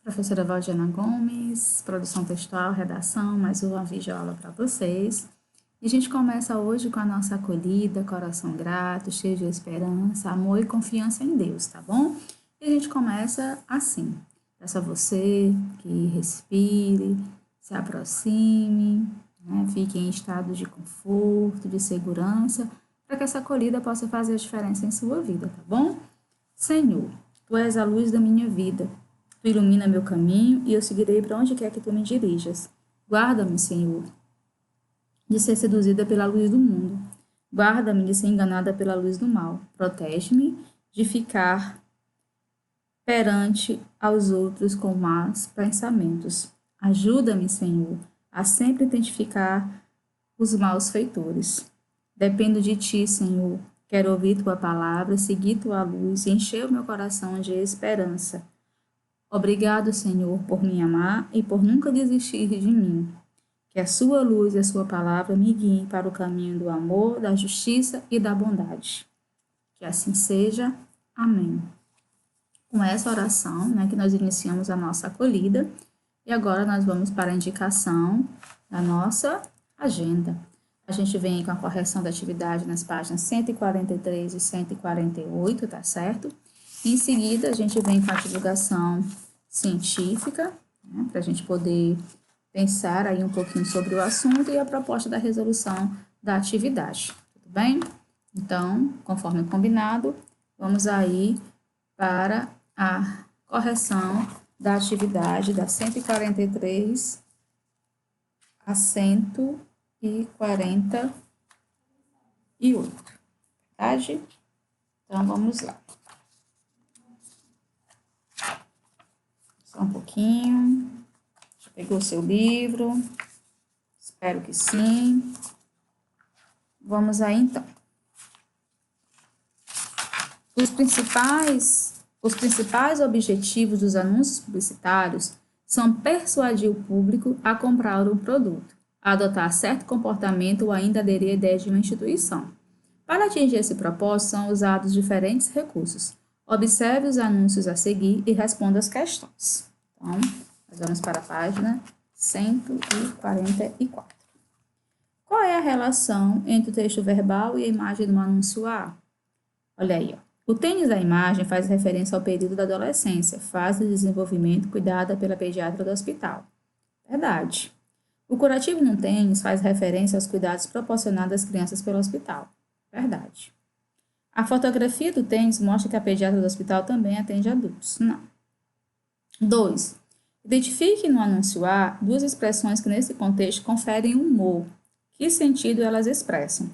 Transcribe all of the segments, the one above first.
Professora Valdiana Gomes, produção textual, redação, mais uma videoaula para vocês. E a gente começa hoje com a nossa acolhida, coração grato, cheio de esperança, amor e confiança em Deus, tá bom? E a gente começa assim. Peço a você que respire, se aproxime, né? Fique em estado de conforto, de segurança, para que essa acolhida possa fazer a diferença em sua vida, tá bom? Senhor, Tu és a luz da minha vida. Tu ilumina meu caminho e eu seguirei para onde quer que tu me dirijas. Guarda-me, Senhor, de ser seduzida pela luz do mundo. Guarda-me de ser enganada pela luz do mal. Protege-me de ficar perante aos outros com más pensamentos. Ajuda-me, Senhor, a sempre identificar os maus feitores. Dependo de ti, Senhor. Quero ouvir tua palavra, seguir tua luz e encher o meu coração de esperança. Obrigado, Senhor, por me amar e por nunca desistir de mim. Que a sua luz e a sua palavra me guiem para o caminho do amor, da justiça e da bondade. Que assim seja. Amém. Com essa oração, que nós iniciamos a nossa acolhida, e agora nós vamos para a indicação da nossa agenda. A gente vem com a correção da atividade nas páginas 143 e 148, tá certo? Em seguida, a gente vem com a divulgação científica, para a gente poder pensar aí um pouquinho sobre o assunto e a proposta da resolução da atividade, tudo bem? Então, conforme combinado, vamos aí para a correção da atividade da 143 a 148, verdade? Então, vamos lá. Só um pouquinho. Já pegou o seu livro? Espero que sim. Vamos aí, então. Os principais objetivos dos anúncios publicitários são persuadir o público a comprar um produto, a adotar certo comportamento ou ainda aderir à ideia de uma instituição. Para atingir esse propósito, são usados diferentes recursos. Observe os anúncios a seguir e responda as questões. Então, nós vamos para a página 144. Qual é a relação entre o texto verbal e a imagem do anúncio A? Olha aí, ó. O tênis da imagem faz referência ao período da adolescência, fase de desenvolvimento cuidada pela pediatra do hospital. Verdade. O curativo no tênis faz referência aos cuidados proporcionados às crianças pelo hospital. Verdade. A fotografia do tênis mostra que a pediatra do hospital também atende adultos. Não. 2. Identifique no anúncio A duas expressões que nesse contexto conferem humor. Que sentido elas expressam?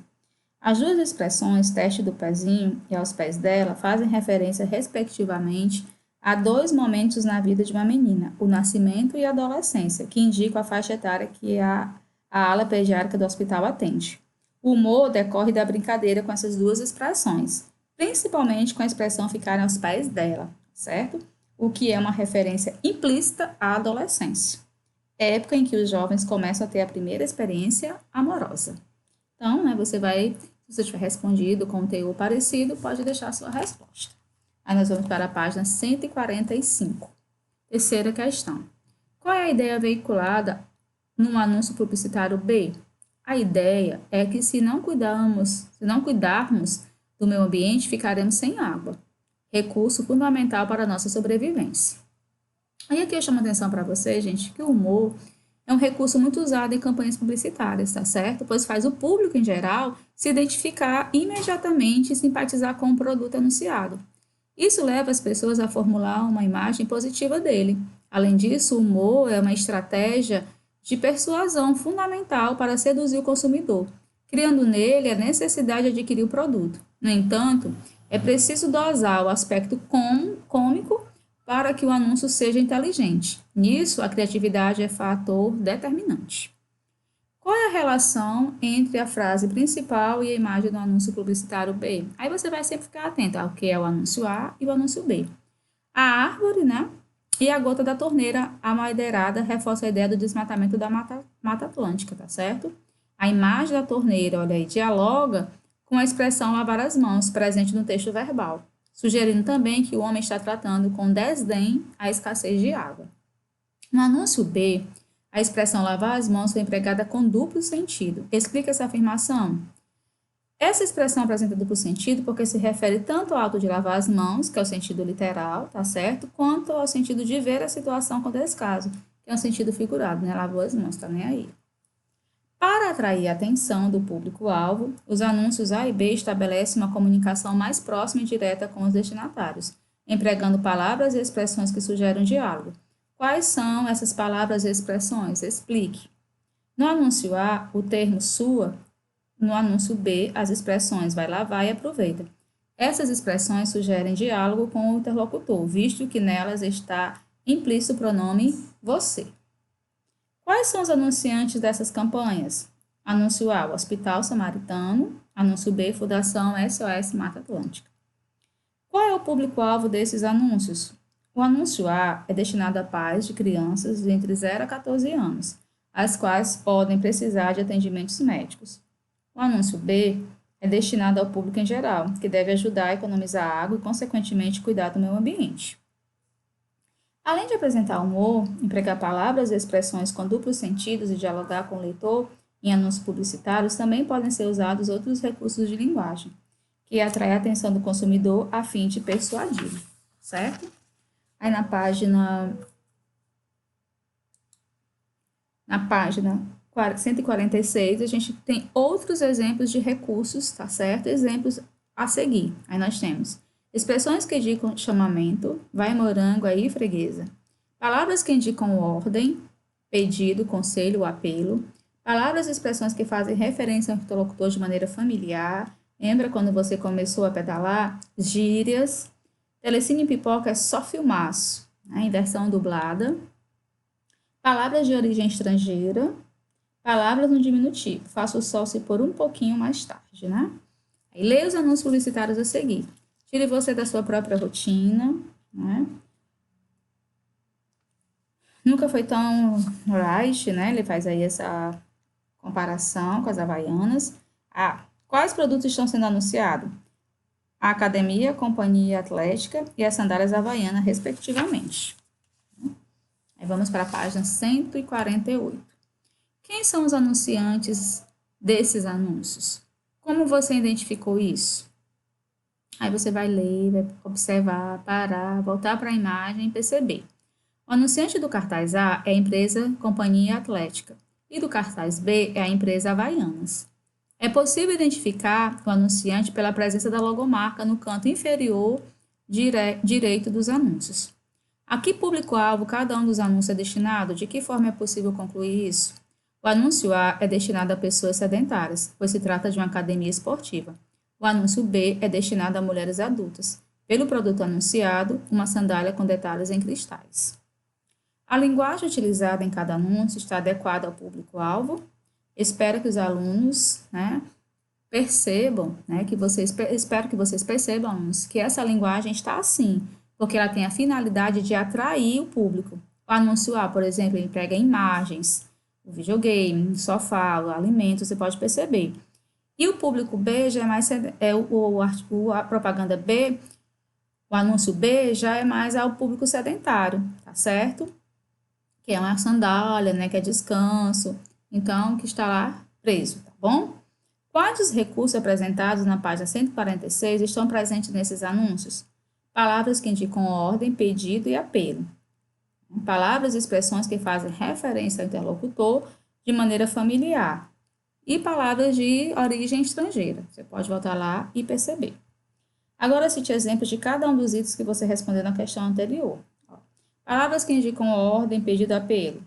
As duas expressões, teste do pezinho e aos pés dela, fazem referência, respectivamente, a dois momentos na vida de uma menina, o nascimento e a adolescência, que indicam a faixa etária que a ala pediátrica do hospital atende. O humor decorre da brincadeira com essas duas expressões, principalmente com a expressão ficar aos pés dela, certo? O que é uma referência implícita à adolescência, época em que os jovens começam a ter a primeira experiência amorosa. Então, você vai, se você tiver respondido com um teor parecido, pode deixar a sua resposta. Aí nós vamos para a página 145. Terceira questão. Qual é a ideia veiculada no anúncio publicitário B? A ideia é que se não cuidarmos do meio ambiente, ficaremos sem água, recurso fundamental para a nossa sobrevivência. Aí aqui eu chamo a atenção para vocês, gente, que o humor é um recurso muito usado em campanhas publicitárias, tá certo? Pois faz o público, em geral, se identificar imediatamente e simpatizar com o produto anunciado. Isso leva as pessoas a formular uma imagem positiva dele. Além disso, o humor é uma estratégia de persuasão fundamental para seduzir o consumidor, criando nele a necessidade de adquirir o produto. No entanto, é preciso dosar o aspecto cômico para que o anúncio seja inteligente. Nisso, a criatividade é fator determinante. Qual é a relação entre a frase principal e a imagem do anúncio publicitário B? Aí você vai sempre ficar atento ao que é o anúncio A e o anúncio B. A árvore, e a gota da torneira amadeirada reforça a ideia do desmatamento da Mata Atlântica, tá certo? A imagem da torneira, olha aí, dialoga com a expressão lavar as mãos, presente no texto verbal, sugerindo também que o homem está tratando com desdém a escassez de água. No anúncio B, a expressão lavar as mãos foi empregada com duplo sentido. Explica essa afirmação. Essa expressão apresenta duplo sentido porque se refere tanto ao ato de lavar as mãos, que é o sentido literal, tá certo? Quanto ao sentido de ver a situação com descaso, que é um sentido figurado, né? Lavou as mãos, tá nem aí. Para atrair a atenção do público-alvo, os anúncios A e B estabelecem uma comunicação mais próxima e direta com os destinatários, empregando palavras e expressões que sugerem diálogo. Quais são essas palavras e expressões? Explique. No anúncio A, o termo sua. No anúncio B, as expressões vai lavar e aproveita. Essas expressões sugerem diálogo com o interlocutor, visto que nelas está implícito o pronome você. Quais são os anunciantes dessas campanhas? Anúncio A, o Hospital Samaritano. Anúncio B, Fundação SOS Mata Atlântica. Qual é o público-alvo desses anúncios? O anúncio A é destinado a pais de crianças de entre 0 a 14 anos, as quais podem precisar de atendimentos médicos. O anúncio B é destinado ao público em geral, que deve ajudar a economizar água e, consequentemente, cuidar do meio ambiente. Além de apresentar humor, empregar palavras e expressões com duplos sentidos e dialogar com o leitor em anúncios publicitários, também podem ser usados outros recursos de linguagem, que atraem a atenção do consumidor a fim de persuadir, certo? Aí na página 146, a gente tem outros exemplos de recursos, tá certo? Exemplos a seguir. Aí nós temos expressões que indicam chamamento, vai morango aí, freguesa. Palavras que indicam ordem, pedido, conselho, apelo. Palavras e expressões que fazem referência ao interlocutor de maneira familiar. Lembra quando você começou a pedalar? Gírias. Telecine Pipoca é só filmaço, né? Em versão dublada. Palavras de origem estrangeira. Palavras no diminutivo. Faça o sol se pôr um pouquinho mais tarde, né? Aí, leia os anúncios publicitários a seguir. Tire você da sua própria rotina, né? Nunca foi tão right, né? Ele faz aí essa comparação com as havaianas. Quais produtos estão sendo anunciados? A academia, a companhia atlética e as sandálias havaianas, respectivamente. Aí vamos para a página 148. Quem são os anunciantes desses anúncios? Como você identificou isso? Aí você vai ler, vai observar, parar, voltar para a imagem e perceber. O anunciante do cartaz A é a empresa Companhia Atlética e do cartaz B é a empresa Havaianas. É possível identificar o anunciante pela presença da logomarca no canto inferior direito dos anúncios. A que público-alvo cada um dos anúncios é destinado? De que forma é possível concluir isso? O anúncio A é destinado a pessoas sedentárias, pois se trata de uma academia esportiva. O anúncio B é destinado a mulheres adultas. Pelo produto anunciado, uma sandália com detalhes em cristais. A linguagem utilizada em cada anúncio está adequada ao público-alvo. Espero que os alunos, percebam, espero que vocês percebam, alunos, que essa linguagem está assim, porque ela tem a finalidade de atrair o público. O anúncio A, por exemplo, emprega imagens, o videogame, o sofá, o alimento, você pode perceber. E o público B já é mais a propaganda B, o anúncio B já é mais ao público sedentário, tá certo? Que é uma sandália, né, que é descanso, então que está lá preso, tá bom? Quais os recursos apresentados na página 146 estão presentes nesses anúncios? Palavras que indicam ordem, pedido e apelo. Palavras e expressões que fazem referência ao interlocutor de maneira familiar. E palavras de origem estrangeira. Você pode voltar lá e perceber. Agora, cite exemplos de cada um dos itens que você respondeu na questão anterior. Palavras que indicam ordem, pedido, apelo.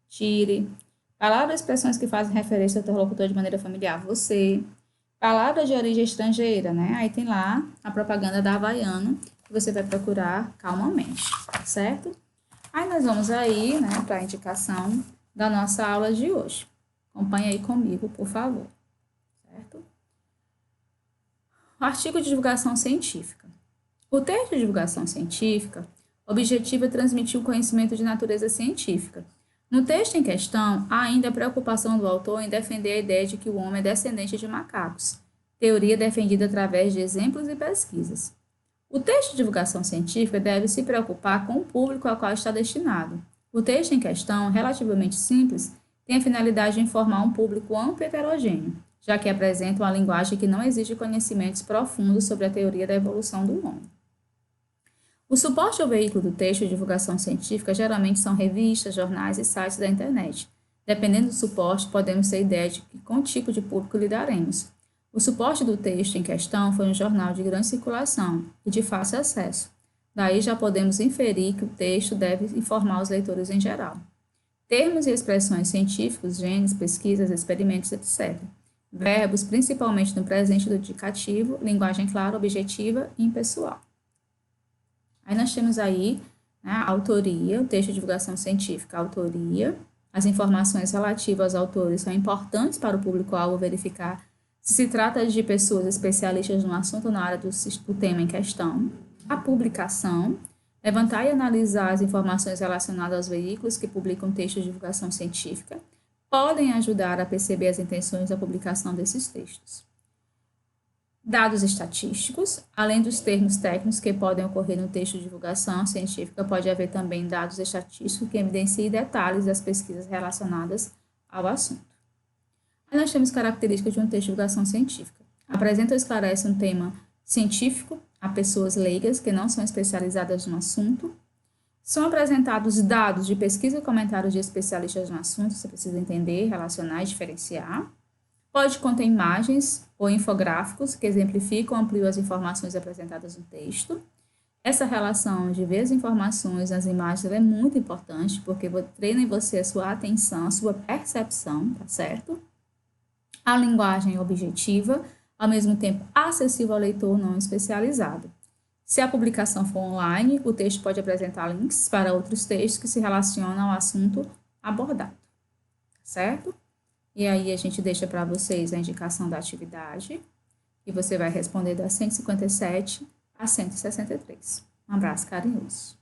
Tire. Palavras e expressões que fazem referência ao interlocutor de maneira familiar. Você. Palavras de origem estrangeira, né? Aí tem lá a propaganda da Havaiana, que você vai procurar calmamente, certo? Aí nós vamos aí, né, para a indicação da nossa aula de hoje. Acompanhe aí comigo, por favor. Certo? O artigo de divulgação científica. O texto de divulgação científica objetiva transmitir o conhecimento de natureza científica. No texto em questão, há ainda a preocupação do autor em defender a ideia de que o homem é descendente de macacos, teoria defendida através de exemplos e pesquisas. O texto de divulgação científica deve se preocupar com o público ao qual está destinado. O texto em questão, relativamente simples, tem a finalidade de informar um público amplo e heterogêneo, já que apresenta uma linguagem que não exige conhecimentos profundos sobre a teoria da evolução do homem. O suporte ao veículo do texto de divulgação científica geralmente são revistas, jornais e sites da internet. Dependendo do suporte, podemos ter ideia de com tipo de público lidaremos. O suporte do texto em questão foi um jornal de grande circulação e de fácil acesso. Daí já podemos inferir que o texto deve informar os leitores em geral. Termos e expressões científicos, genes, pesquisas, experimentos, etc. Verbos, principalmente no presente do indicativo, linguagem clara, objetiva e impessoal. Aí nós temos aí, né, a autoria, o texto de divulgação científica, a autoria. As informações relativas aos autores são importantes para o público-alvo verificar se trata de pessoas especialistas no assunto na área do tema em questão. A publicação, levantar e analisar as informações relacionadas aos veículos que publicam textos de divulgação científica, podem ajudar a perceber as intenções da publicação desses textos. Dados estatísticos, além dos termos técnicos que podem ocorrer no texto de divulgação científica, pode haver também dados estatísticos que evidenciem detalhes das pesquisas relacionadas ao assunto. Aí nós temos características de um texto de divulgação científica. Apresenta ou esclarece um tema científico a pessoas leigas que não são especializadas no assunto. São apresentados dados de pesquisa e comentários de especialistas no assunto, você precisa entender, relacionar e diferenciar. Pode conter imagens ou infográficos que exemplificam ou ampliam as informações apresentadas no texto. Essa relação de ver as informações nas imagens é muito importante, porque treina em você a sua atenção, a sua percepção, tá certo? A linguagem objetiva, ao mesmo tempo acessível ao leitor não especializado. Se a publicação for online, o texto pode apresentar links para outros textos que se relacionam ao assunto abordado, certo? E aí a gente deixa para vocês a indicação da atividade e você vai responder das 157 a 163. Um abraço carinhoso.